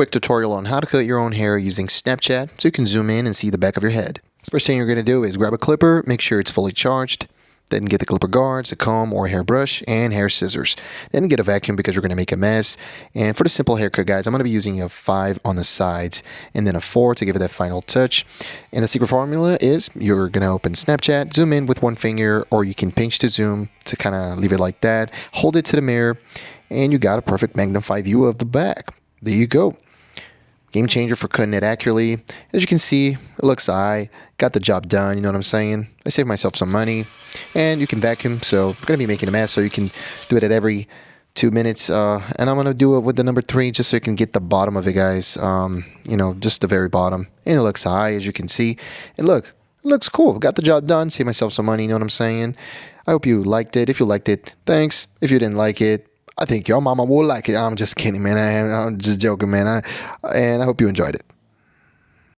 quick tutorial on how to cut your own hair using Snapchat so you can zoom in and see the back of your head. First thing you're going to do is grab a clipper, make sure it's fully charged, then get the clipper guards, a comb or a hairbrush, and hair scissors. Then get a vacuum because you're going to make a mess. And for the simple haircut, guys, I'm going to be using a 5 on the sides and then a 4 to give it that final touch. And the secret formula is you're going to open Snapchat, zoom in with one finger, or you can pinch to zoom to kind of leave it like that. Hold it to the mirror, and you got a perfect magnified view of the back. There you go. Game changer for cutting it accurately. As you can see, it looks I got the job done, you know what I'm saying? I saved myself some money. And you can vacuum, so we're going to be making a mess, so you can do it at every 2 minutes. And I'm going to do it with the number 3 just so you can get the bottom of it, guys. Just the very bottom. And it looks high, as you can see. And look, it looks cool. Got the job done, saved myself some money, you know what I'm saying? I hope you liked it. If you liked it, thanks. If you didn't like it, I think your mama will like it. I'm just kidding, man. I'm just joking, man. And I hope you enjoyed it.